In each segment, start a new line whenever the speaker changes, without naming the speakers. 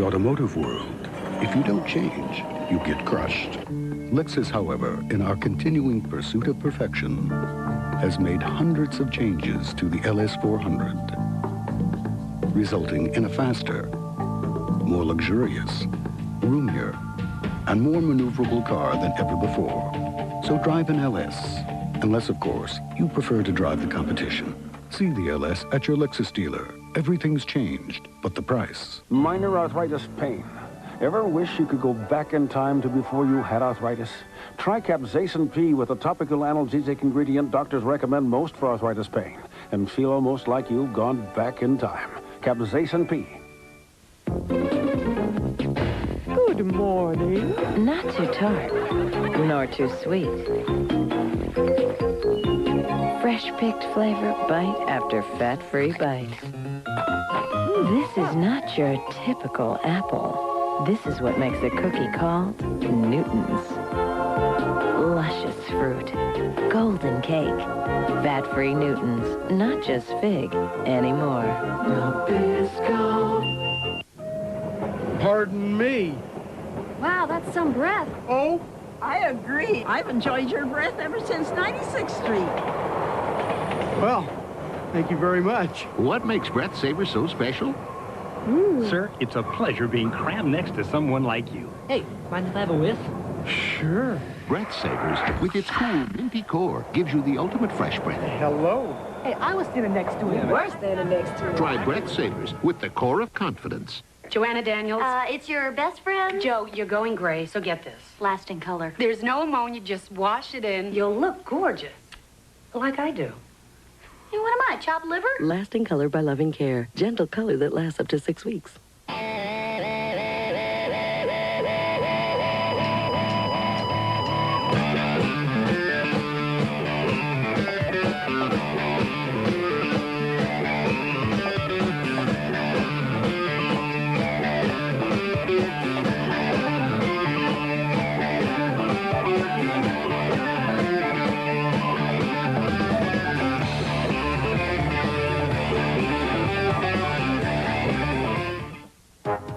automotive world, if you don't change, you get crushed. Lexus, however, in our continuing pursuit of perfection, has made hundreds of changes to the LS400, resulting in a faster, more luxurious, roomier, and more maneuverable car than ever before. So drive an LS, unless, of course, you prefer to drive the competition. See the LS at your Lexus dealer. Everything's changed, but the price.
Minor arthritis pain. Ever wish you could go back in time to before you had arthritis? Try Capzasin-P with a topical analgesic ingredient doctors recommend most for arthritis pain, and feel almost like you've gone back in time. Capzasin-P.
Good morning.
Not too tart, nor too sweet. Fresh-picked flavor, bite after fat-free bite. This is not your typical apple. This is what makes a cookie called Newton's. Luscious fruit, golden cake, fat-free Newton's, not just fig anymore.
Nabisco. Pardon me.
Wow, that's some breath.
Oh?
I agree. I've enjoyed your breath ever since 96th Street.
Well, thank you very much.
What makes Breath Savers so special?
Sir, it's a pleasure being crammed next to someone like you.
Hey, mind if I have a whiff?
Sure.
Breath Savers, with its cool, minty core, gives you the ultimate fresh breath.
Hello.
Hey, I was standing next to him.
We're standing next to him.
Try Breath Savers with the core of confidence.
Joanna Daniels.
It's your best friend?
Joe, you're going gray, so get this.
Lasting color.
There's no ammonia, just wash it in. You'll look gorgeous. Like I do.
Hey, what am I, chopped liver?
Lasting color by Loving Care. Gentle color that lasts up to 6 weeks.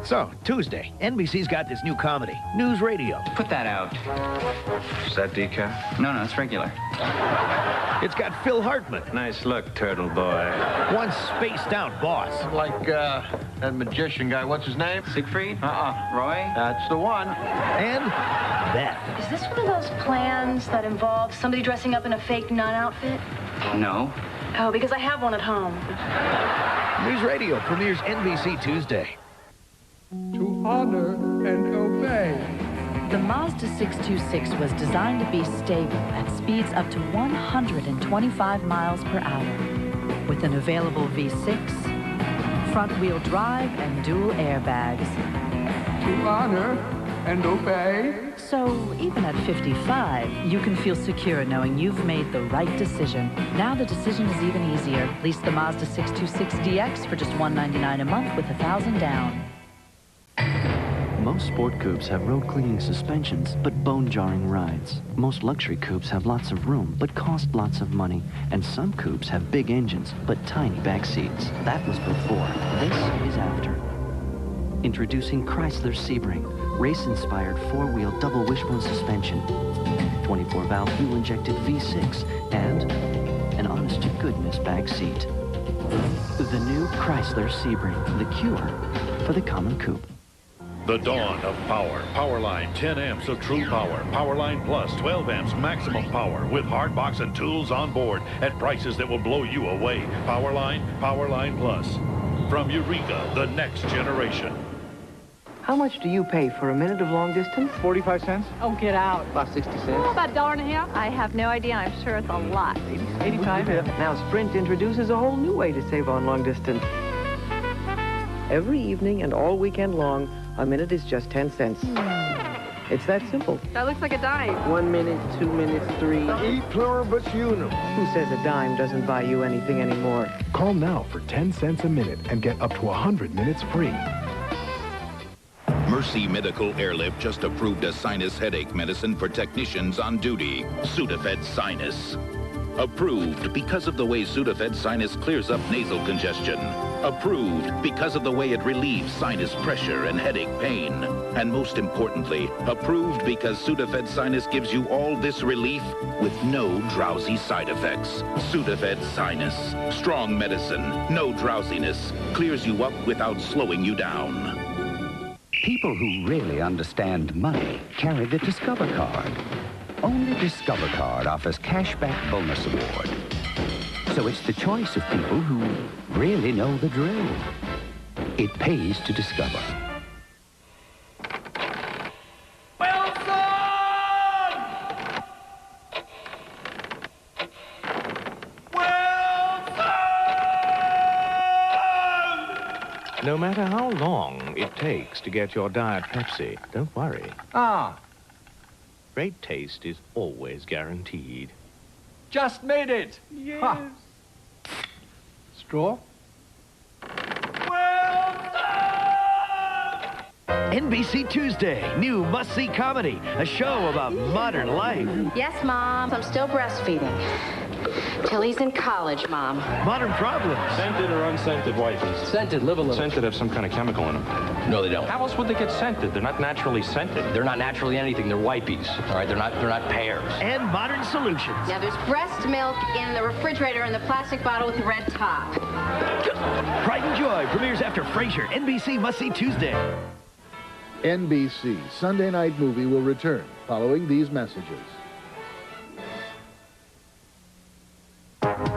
So, Tuesday, NBC's got this new comedy, News Radio.
Put that out.
Is that decaf?
No, it's regular.
It's got Phil Hartman.
Nice look, turtle boy.
One spaced-out boss.
Like, that magician guy, what's his name?
Siegfried? Roy?
That's the one.
And Beth.
Is this one of those plans that involves somebody dressing up in a fake nun outfit?
No.
Oh, because I have one at home.
News Radio premieres NBC Tuesday.
To honor and obey.
The Mazda 626 was designed to be stable at speeds up to 125 miles per hour. With an available V6, front-wheel drive, and dual airbags.
To honor and obey.
So even at 55, you can feel secure knowing you've made the right decision. Now the decision is even easier. Lease the Mazda 626DX for just $199 a month with $1,000 down.
Most sport coupes have road cleaning suspensions, but bone-jarring rides. Most luxury coupes have lots of room, but cost lots of money. And some coupes have big engines, but tiny back seats. That was before. This is after. Introducing Chrysler Sebring, race-inspired four-wheel double wishbone suspension, 24-valve fuel-injected V6, and an honest-to-goodness back seat. The new Chrysler Sebring, the cure for the common coupe.
The dawn of power. Powerline 10 amps of true power. Powerline Plus 12 amps maximum power with hard box and tools on board at prices that will blow you away. Powerline Plus. From Eureka, the next generation.
How much do you pay for a minute of long distance?
45 cents.
Oh, get out. About 60 cents.
About $1.50.
I have no idea. I'm sure it's a lot.
85. Now, Sprint introduces a whole new way to save on long distance. Every evening and all weekend long, a minute is just 10 cents. It's that simple.
That looks like a dime.
1 minute, 2 minutes, 3.
E pluribus unum.
Who says a dime doesn't buy you anything anymore?
Call now for 10 cents a minute and get up to 100 minutes free.
Mercy Medical Airlift just approved a sinus headache medicine for technicians on duty. Sudafed Sinus. Approved because of the way Sudafed Sinus clears up nasal congestion. Approved because of the way it relieves sinus pressure and headache pain. And most importantly, approved because Sudafed Sinus gives you all this relief with no drowsy side effects. Sudafed Sinus. Strong medicine, no drowsiness. Clears you up without slowing you down.
People who really understand money carry the Discover Card. Only Discover Card offers cashback bonus award. So it's the choice of people who really know the drill. It pays to discover.
No matter how long it takes to get your Diet Pepsi, don't worry. Great taste is always guaranteed.
Just made it.
Yes.
Ha. Straw?
NBC Tuesday, new must-see comedy, a show about modern life.
Yes, Mom. I'm still breastfeeding. Tilly's in college, Mom.
Modern problems.
Scented or unscented wipes?
Scented, live a little.
Scented have some kind of chemical in them.
No, they don't.
How else would they get scented? They're not naturally scented.
They're not naturally anything. They're wipies. All right, they're not pears.
And modern solutions.
Now, there's breast milk in the refrigerator in the plastic bottle with the red top.
Pride and Joy premieres after Frasier. NBC Must-See Tuesday.
NBC Sunday Night Movie will return following these messages.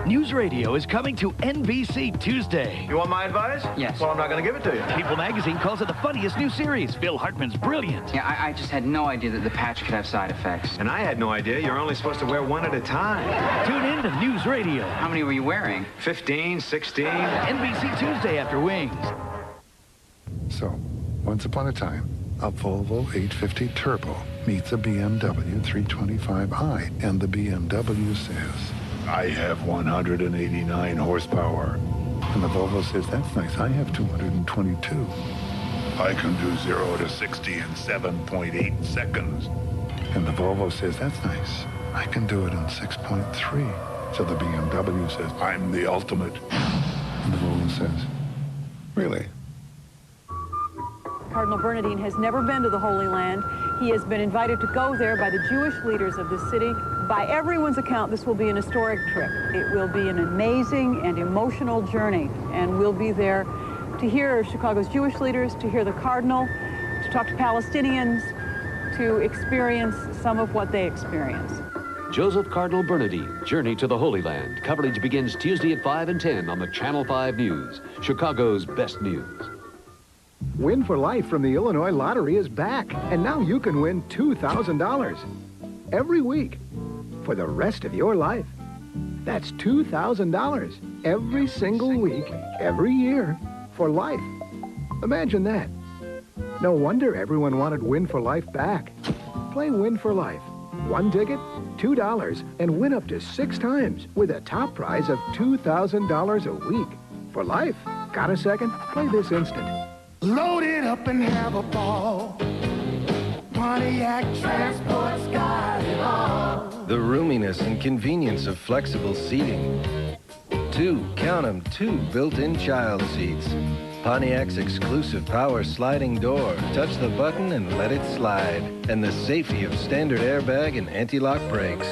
News Radio is coming to NBC Tuesday.
You want my advice?
Yes.
Well, I'm not going to give it to you.
People magazine calls it the funniest new series. Phil Hartman's brilliant.
Yeah, I just had no idea that the patch could have side effects.
And I had no idea you're only supposed to wear one at a time.
Tune in to News Radio.
How many were you wearing?
15, 16.
NBC Tuesday after Wings.
So, once upon a time, a Volvo 850 Turbo meets a BMW 325i, and the BMW says, I have 189 horsepower. And the Volvo says, that's nice, I have 222. I can do 0 to 60 in 7.8 seconds. And the Volvo says, that's nice, I can do it in 6.3. So the BMW says, I'm the ultimate. And the Volvo says, really?
Cardinal Bernardine has never been to the Holy Land. He has been invited to go there by the Jewish leaders of the city. By everyone's account, this will be an historic trip. It will be an amazing and emotional journey, and we'll be there to hear Chicago's Jewish leaders, to hear the Cardinal, to talk to Palestinians, to experience some of what they experience.
Joseph Cardinal Bernardine, Journey to the Holy Land. Coverage begins Tuesday at 5 and 10 on the Channel 5 News, Chicago's best news.
Win for Life from the Illinois Lottery is back, and now you can win $2,000 every week for the rest of your life. That's $2,000 every single week, every year, for life. Imagine that. No wonder everyone wanted Win for Life back. Play Win for Life. One ticket, $2, and win up to 6 times with a top prize of $2,000 a week. For life. Got a second? Play this instant.
Load it up and have a ball. Pontiac Transport's got it all.
The roominess and convenience of flexible seating. 2 built-in child seats. Pontiac's exclusive power sliding door. Touch the button and let it slide. And the safety of standard airbag and anti-lock brakes.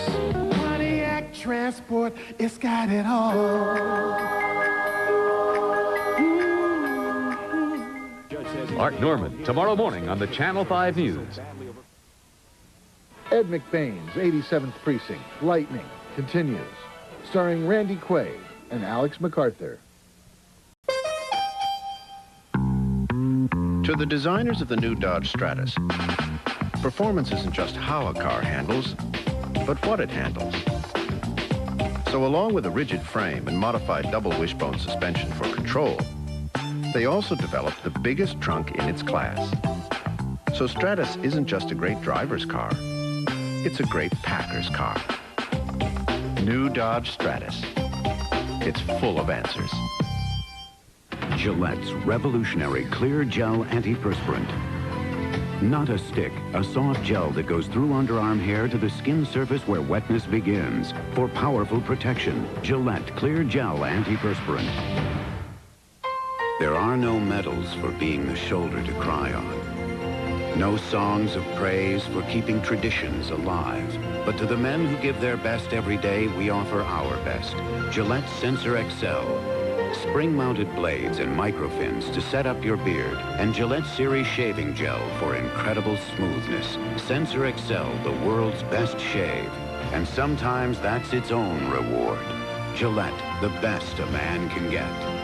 Pontiac Transport, it's got it all.
Mark Norman, tomorrow morning on the Channel 5 News.
Ed McBain's 87th Precinct, Lightning, continues, starring Randy Quaid and Alex MacArthur.
To the designers of the new Dodge Stratus, performance isn't just how a car handles, but what it handles. So along with a rigid frame and modified double wishbone suspension for control, they also developed the biggest trunk in its class. So Stratus isn't just a great driver's car, it's a great packer's car. New Dodge Stratus. It's full of answers.
Gillette's revolutionary Clear Gel antiperspirant. Not a stick, a soft gel that goes through underarm hair to the skin surface where wetness begins. For powerful protection, Gillette Clear Gel Antiperspirant. There are no medals for being the shoulder to cry on. No songs of praise for keeping traditions alive. But to the men who give their best every day, we offer our best. Gillette Sensor XL. Spring-mounted blades and microfins to set up your beard. And Gillette Series Shaving Gel for incredible smoothness. Sensor XL, the world's best shave. And sometimes that's its own reward. Gillette, the best a man can get.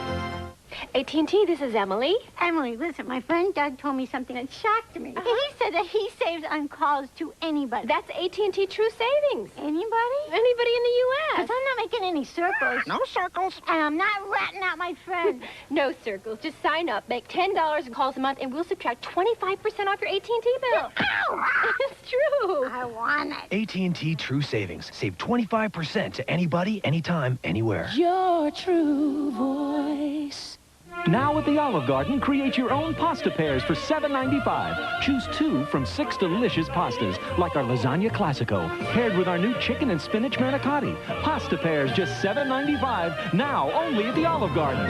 AT&T, this is Emily.
Emily, listen, my friend Doug told me something that shocked me. He said that he saves on calls to anybody.
That's AT&T True Savings.
Anybody?
Anybody in the U.S.
Because I'm not making any circles.
No circles.
And I'm not ratting out my friend.
No circles. Just sign up, make $10 in calls a month, and we'll subtract 25% off your AT&T bill.
Ow!
It's true.
I want it.
AT&T True Savings. Save 25% to anybody, anytime, anywhere.
Your true voice.
Now at the Olive Garden, create your own pasta pairs for $7.95. Choose 2 from 6 delicious pastas, like our Lasagna Classico, paired with our new chicken and spinach manicotti. Pasta pairs just $7.95, now only at the Olive Garden.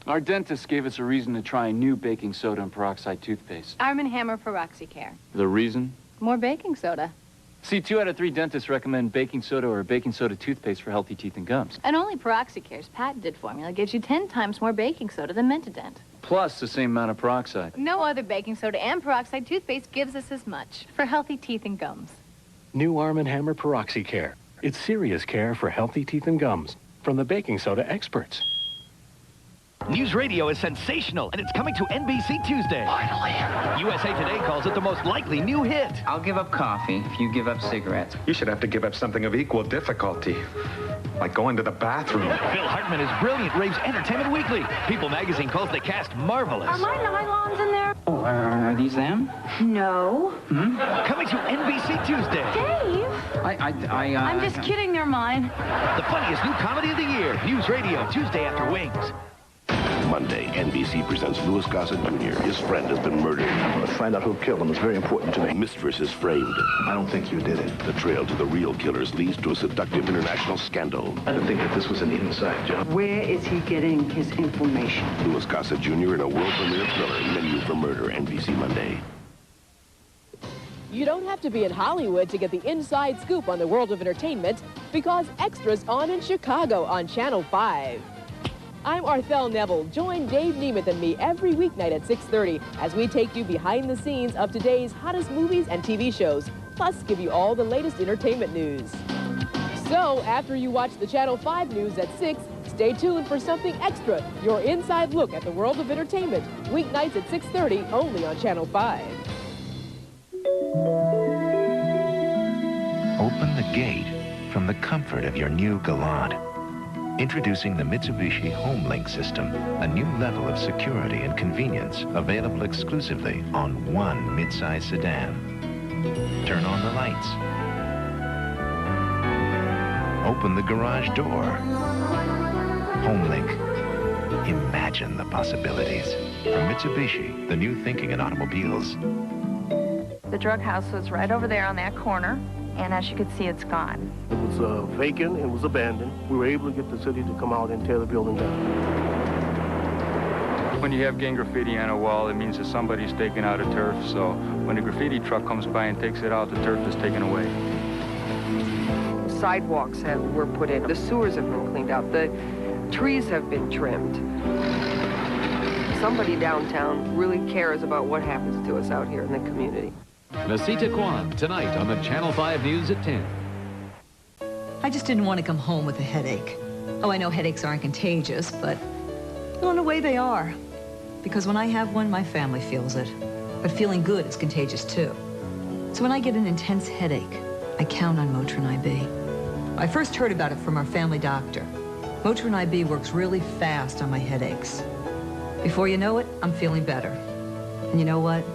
Our dentist gave us a reason to try a new baking soda and peroxide toothpaste.
Hammer PeroxiCare.
The reason?
More baking soda.
See, 2 out of 3 dentists recommend baking soda or baking soda toothpaste for healthy teeth and gums.
And only PeroxiCare's patented formula gives you 10 times more baking soda than Mentadent.
Plus the same amount of peroxide.
No other baking soda and peroxide toothpaste gives us as much for healthy teeth and gums.
New Hammer PeroxiCare. It's serious care for healthy teeth and gums from the baking soda experts.
News radio is sensational, and it's coming to NBC Tuesday. Finally. USA Today calls it the most likely new hit.
I'll give up coffee if you give up cigarettes.
You should have to give up something of equal difficulty, like going to the bathroom.
Phil Hartman is brilliant, raves Entertainment Weekly. People magazine calls the cast marvelous.
Are my nylons in there?
Oh, are these them?
No.
Coming to NBC Tuesday.
Dave!
I'm just kidding, they're mine.
The funniest new comedy of the year. News radio, Tuesday after Wings.
Monday, NBC presents Louis Gossett Jr. His friend has been murdered. I'm going to find out who killed him. It's very important to me. Mistress is framed. I don't think you did it. The trail to the real killers leads to a seductive international scandal. I don't think that this was an inside job.
Where is he getting his information?
Louis Gossett Jr. in a world premiere thriller, Menu for Murder, NBC Monday.
You don't have to be in Hollywood to get the inside scoop on the world of entertainment, because Extra's on in Chicago on Channel 5. I'm Arthel Neville. Join Dave Nemeth and me every weeknight at 6:30 as we take you behind the scenes of today's hottest movies and TV shows, plus give you all the latest entertainment news. So, after you watch the Channel 5 news at 6, stay tuned for something extra, your inside look at the world of entertainment, weeknights at 6:30 only on Channel 5.
Open the gate from the comfort of your new Galant. Introducing the Mitsubishi Home Link system, a new level of security and convenience available exclusively on one midsize sedan. Turn on the lights. Open the garage door. Home Link. Imagine the possibilities. From Mitsubishi, the new thinking in automobiles.
The drug house was right over there on that corner, and as you can see, it's gone.
It was vacant, it was abandoned. We were able to get the city to come out and tear the building down.
When you have gang graffiti on a wall, it means that somebody's taking out a turf, so when the graffiti truck comes by and takes it out, the turf is taken away.
Sidewalks were put in. The sewers have been cleaned out. The trees have been trimmed. Somebody downtown really cares about what happens to us out here in the community.
Nesita Kwan, tonight on the Channel 5 News at 10.
I just didn't want to come home with a headache. Oh, I know headaches aren't contagious, but, well, in a way they are. Because when I have one, my family feels it. But feeling good is contagious, too. So when I get an intense headache, I count on Motrin IB. I first heard about it from our family doctor. Motrin IB works really fast on my headaches. Before you know it, I'm feeling better. And you know what?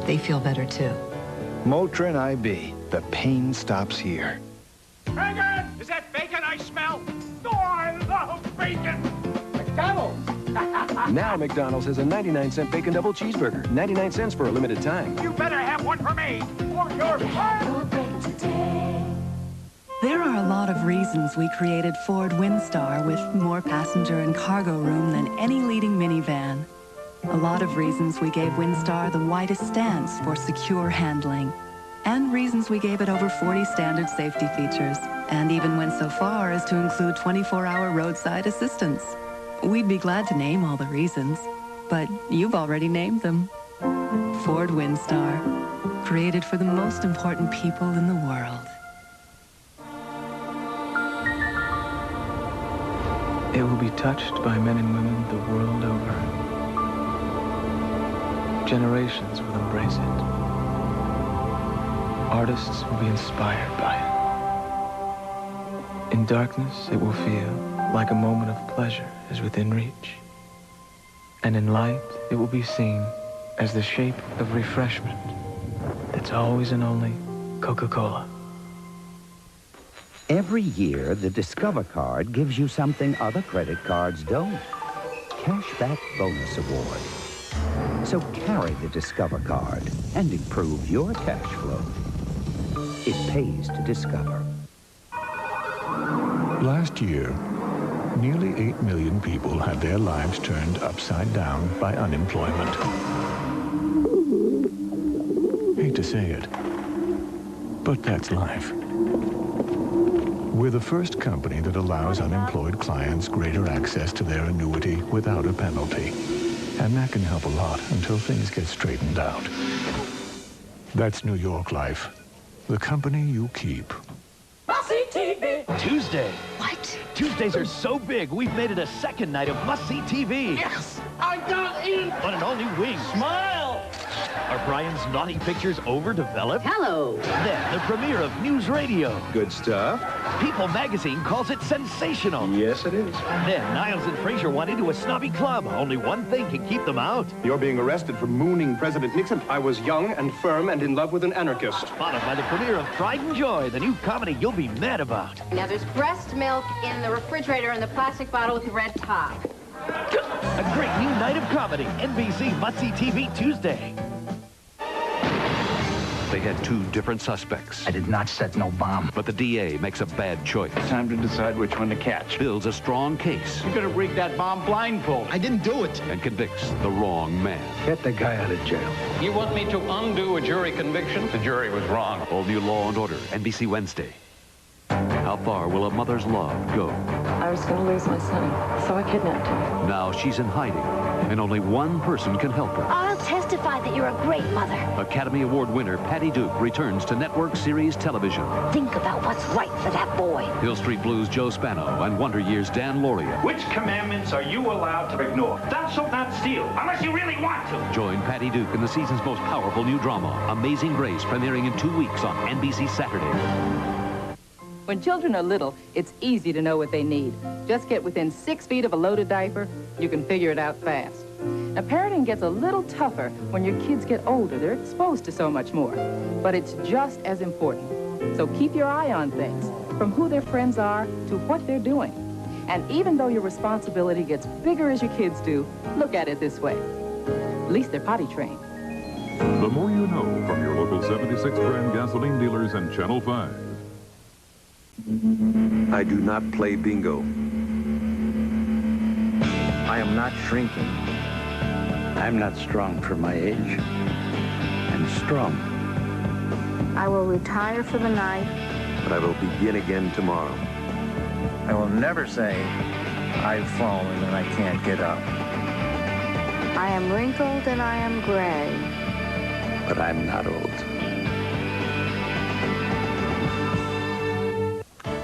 They feel better, too.
Motrin IB. The pain stops here.
Bacon! Is that bacon I smell? Oh, I love bacon! McDonald's!
Now McDonald's has a 99-cent bacon double cheeseburger. 99 cents for a limited time.
You better have one for me, or your
There are a lot of reasons we created Ford Windstar with more passenger and cargo room than any leading minivan. A lot of reasons we gave Windstar the widest stance for secure handling. And reasons we gave it over 40 standard safety features. And even went so far as to include 24-hour roadside assistance. We'd be glad to name all the reasons, but you've already named them. Ford Windstar, created for the most important people in the world.
It will be touched by men and women the world over. Generations will embrace it. Artists will be inspired by it. In darkness, it will feel like a moment of pleasure is within reach. And in light, it will be seen as the shape of refreshment that's always and only Coca-Cola.
Every year, the Discover card gives you something other credit cards don't. Cashback Bonus Award. So carry the Discover card and improve your cash flow. It pays to Discover.
Last year, nearly 8 million people had their lives turned upside down by unemployment. Hate to say it, but that's life. We're the first company that allows unemployed clients greater access to their annuity without a penalty. And that can help a lot until things get straightened out. That's New York Life, the company you keep.
Must-See TV. Tuesday. What? Tuesdays are so big, we've made it a second night of Must-See TV.
Yes, I got in.
On an all-new wing.
Smile.
Are Brian's naughty pictures overdeveloped?
Hello.
Then the premiere of News Radio.
Good stuff.
People magazine calls it sensational.
Yes, it is.
Then Niles and Fraser went into a snobby club. Only one thing can keep them out.
You're being arrested for mooning President Nixon. I was young and firm and in love with an anarchist.
Followed by the premiere of Pride and Joy, the new comedy you'll be mad about.
Now, there's breast milk in the refrigerator in the plastic bottle with the red top.
A great new night of comedy. NBC Must-See TV Tuesday.
They had two different suspects.
I did not set no bomb.
But the DA makes a bad choice.
Time to decide which one to catch.
Builds a strong case.
You could have rigged that bomb blindfold. I didn't do it.
And convicts the wrong man.
Get the guy out of jail.
You want me to undo a jury conviction?
The jury was wrong.
All new Law and Order, NBC Wednesday. How far will a mother's love go?
I was going to lose my son, so I kidnapped him.
Now she's in hiding, and only one person can help her.
I'll testify that you're a great mother.
Academy Award winner Patty Duke returns to network series television.
Think about what's right for that boy.
Hill Street Blues' Joe Spano and Wonder Years' Dan Lauria.
Which commandments are you allowed to ignore? Thou shalt not steal, unless you really want to.
Join Patty Duke in the season's most powerful new drama, Amazing Grace, premiering in 2 weeks on NBC Saturday.
When children are little, it's easy to know what they need. Just get within 6 feet of a loaded diaper, you can figure it out fast. Now, parenting gets a little tougher when your kids get older. They're exposed to so much more. But it's just as important. So keep your eye on things, from who their friends are to what they're doing. And even though your responsibility gets bigger as your kids do, look at it this way. At least they're potty trained.
The more you know from your local 76 brand gasoline dealers and Channel 5.
I do not play bingo.
I am not shrinking. I'm not strong for my age. I'm strong.
I will retire for the night.
But I will begin again tomorrow.
I will never say I've fallen and I can't get up.
I am wrinkled and I am gray.
But I'm not old.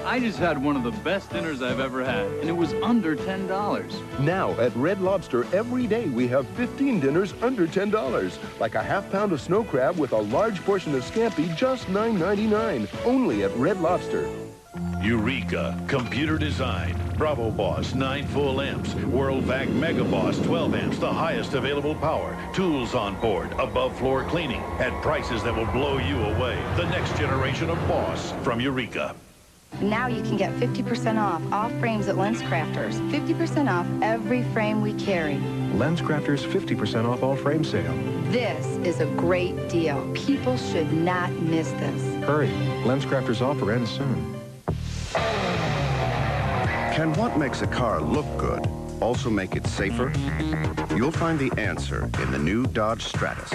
I just had one of the best dinners I've ever had, and it was under $10.
Now, at Red Lobster, every day we have 15 dinners under $10. Like a half pound of snow crab with a large portion of scampi, just $9.99. Only at Red Lobster.
Eureka, computer design. Bravo Boss, 9 full amps. WorldVac Mega Boss, 12 amps, the highest available power. Tools on board, above floor cleaning, at prices that will blow you away. The next generation of Boss from Eureka.
Now you can get 50% off all frames at Lens Crafters. 50% off every frame we carry.
Lens Crafters 50% off all frame sale.
This is a great deal. People should not miss this.
Hurry. Lens Crafters offer ends soon.
Can what makes a car look good also make it safer? You'll find the answer in the new Dodge Stratus.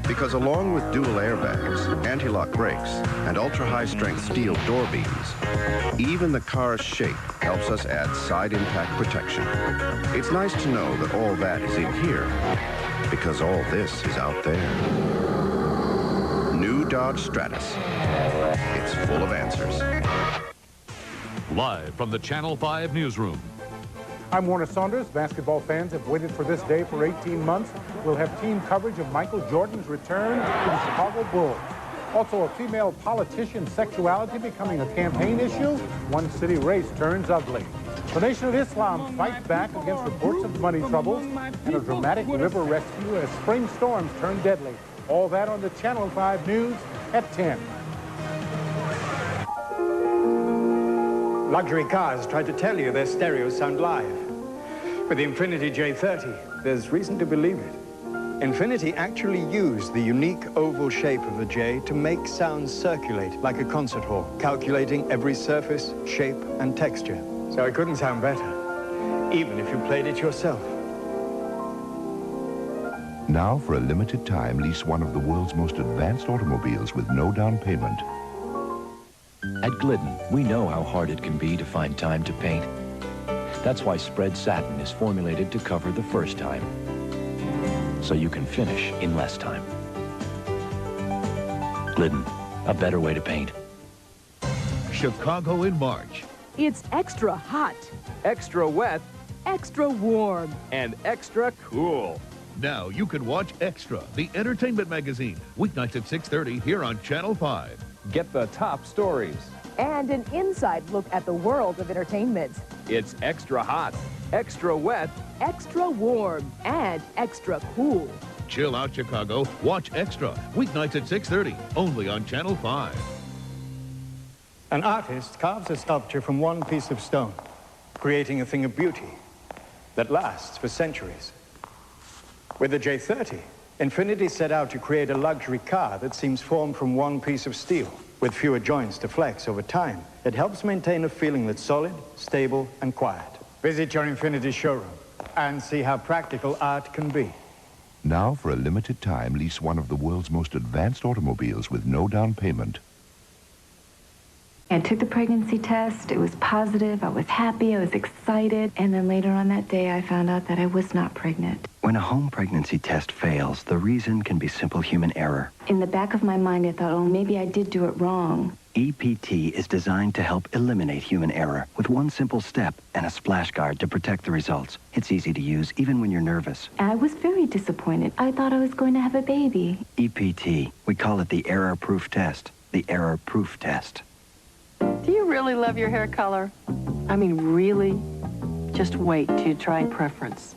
Because along with dual airbags, anti-lock brakes, and ultra-high-strength steel door beams, even the car's shape helps us add side impact protection. It's nice to know that all that is in here, because all this is out there. New Dodge Stratus. It's full of answers.
Live from the Channel 5 newsroom.
I'm Warner Saunders. Basketball fans have waited for this day for 18 months. We'll have team coverage of Michael Jordan's return to the Chicago Bulls. Also, a female politician's sexuality becoming a campaign issue. One city race turns ugly. The Nation of Islam fights back against reports of money troubles, and a dramatic river rescue as spring storms turn deadly. All that on the Channel 5 News at 10.
Luxury cars try to tell you their stereos sound live. With the Infiniti J30, there's reason to believe it. Infiniti actually used the unique oval shape of the J to make sounds circulate like a concert hall, calculating every surface, shape, and texture. So it couldn't sound better, even if you played it yourself.
Now, for a limited time, lease one of the world's most advanced automobiles with no down payment.
At Glidden, we know how hard it can be to find time to paint. That's why Spread Satin is formulated to cover the first time, so you can finish in less time. Glidden, a better way to paint.
Chicago in March.
It's extra hot,
extra wet,
extra warm,
and extra cool.
Now you can watch Extra, the entertainment magazine, weeknights at 6:30 here on Channel 5.
Get the top stories.
And an inside look at the world of entertainment.
It's extra hot, extra wet,
extra warm, and extra cool.
Chill out, Chicago. Watch Extra, weeknights at 6:30, only on Channel 5.
An artist carves a sculpture from one piece of stone, creating a thing of beauty that lasts for centuries. With the J30, Infiniti set out to create a luxury car that seems formed from one piece of steel. With fewer joints to flex over time, it helps maintain a feeling that's solid, stable, and quiet. Visit your Infiniti showroom and see how practical art can be.
Now, for a limited time, lease one of the world's most advanced automobiles with no down payment.
I took the pregnancy test. It was positive. I was happy. I was excited. And then later on that day, I found out that I was not pregnant.
When a home pregnancy test fails, the reason can be simple human error.
In the back of my mind, I thought, oh, maybe I did do it wrong.
EPT is designed to help eliminate human error with one simple step and a splash guard to protect the results. It's easy to use even when you're nervous.
I was very disappointed. I thought I was going to have a baby.
EPT. We call it the error-proof test. The error-proof test.
Do you really love your hair color? I mean, really? Just wait till you try Preference.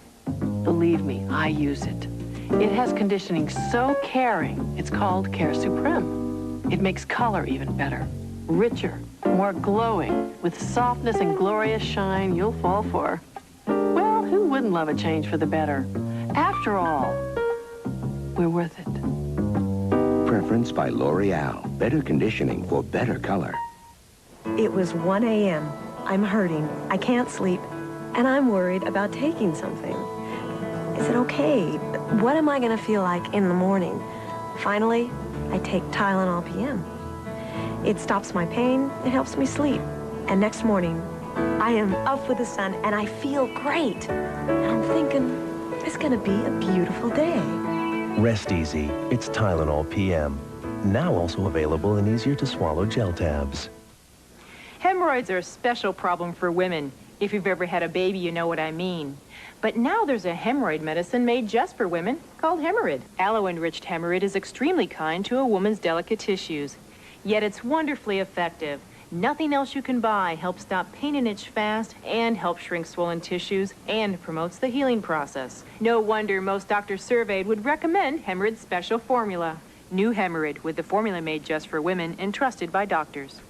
Believe me, I use it. It has conditioning so caring, it's called Care Supreme. It makes color even better, richer, more glowing, with softness and glorious shine you'll fall for. Well, who wouldn't love a change for the better? After all, we're worth it.
Preference by L'Oreal. Better conditioning for better color.
It was 1 a.m. I'm hurting. I can't sleep. And I'm worried about taking something. Is it okay? What am I going to feel like in the morning? Finally, I take Tylenol PM. It stops my pain. It helps me sleep. And next morning, I am up with the sun and I feel great. And I'm thinking, it's going to be a beautiful day.
Rest easy. It's Tylenol PM. Now also available in easier-to-swallow gel tabs.
Hemorrhoids are a special problem for women. If you've ever had a baby, you know what I mean. But now there's a hemorrhoid medicine made just for women called Hemorid. Aloe-enriched Hemorid is extremely kind to a woman's delicate tissues. Yet it's wonderfully effective. Nothing else you can buy helps stop pain and itch fast and helps shrink swollen tissues and promotes the healing process. No wonder most doctors surveyed would recommend Hemorid's special formula. New Hemorid with the formula made just for women and trusted by doctors.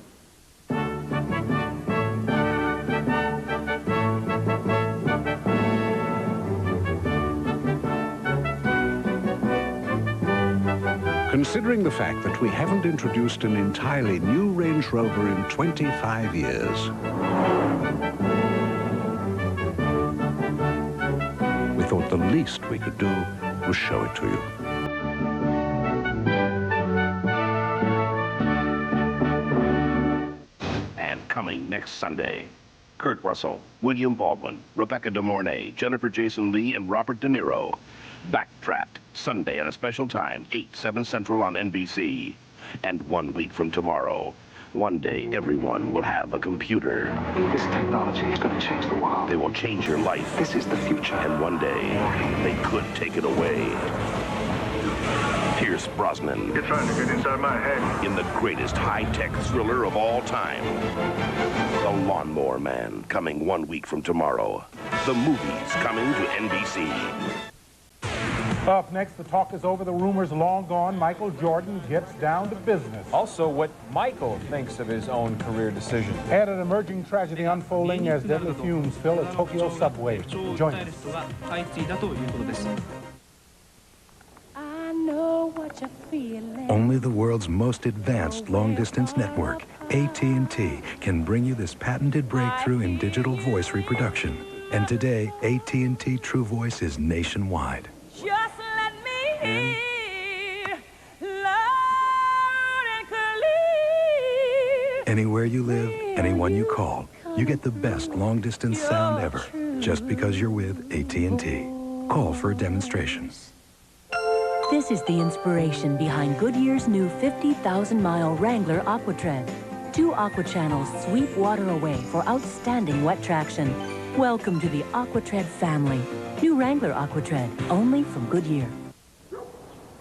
considering the fact that we haven't introduced an entirely new Range Rover in 25 years. We thought the least we could do was show it to you.
And coming next Sunday, Kurt Russell, William Baldwin, Rebecca De Mornay, Jennifer Jason Leigh, and Robert De Niro. Backdraft, Sunday at a special time, 8, 7 Central on NBC. And 1 week from tomorrow, one day everyone will have a computer.
This technology is going to change the world.
They will change your life.
This is the future.
And one day, they could take it away. Pierce Brosnan.
You're trying to get inside my head.
In the greatest high-tech thriller of all time. The Lawnmower Man, coming 1 week from tomorrow. The movie's coming to NBC.
Up next, the talk is over. The rumors long gone. Michael Jordan gets down to business.
Also, what Michael thinks of his own career decision.
And an emerging tragedy unfolding as deadly fumes fill a Tokyo subway. Join us.
Only the world's most advanced long-distance network, AT&T, can bring you this patented breakthrough in digital voice reproduction. And today, AT&T True Voice is nationwide.
Just let me hear loud and clear.
Anywhere you live, anyone you call, you get the best long-distance sound ever, just because you're with AT&T. Call for a demonstration.
This is the inspiration behind Goodyear's new 50,000-mile Wrangler AquaTread. 2 aqua channels sweep water away for outstanding wet traction. Welcome to the AquaTread family. New Wrangler AquaTread, only from Goodyear.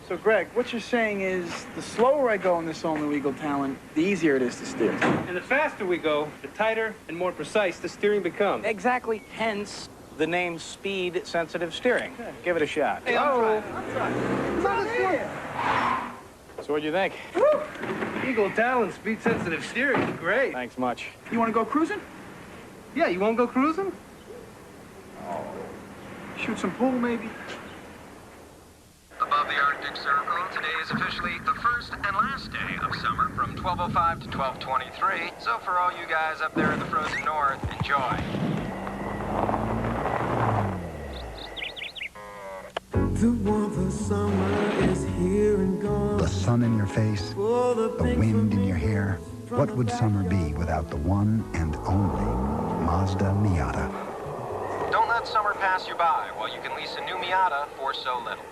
So, Greg, what you're saying is the slower I go in this all-new Talon, the easier it is to steer.
And the faster we go, the tighter and more precise the steering becomes.
Exactly, hence the name speed-sensitive steering.
Okay.
Give it a shot.
Hey, I'm trying. So what'd you think? Woo! Eagle Talon speed-sensitive steering, great. Thanks much.
You want to go cruising?
Yeah, you want to go cruising?
Oh. Shoot some pool, maybe?
Above the Arctic Circle, today is officially the first and last day of summer from 12:05 to 12:23. So for all you guys up there in the frozen north, enjoy.
The warmth of summer is here and gone.
The sun in your face, the wind in your hair. What would summer be without the one and only Mazda Miata?
Don't let summer pass you by while you can lease a new Miata for so little.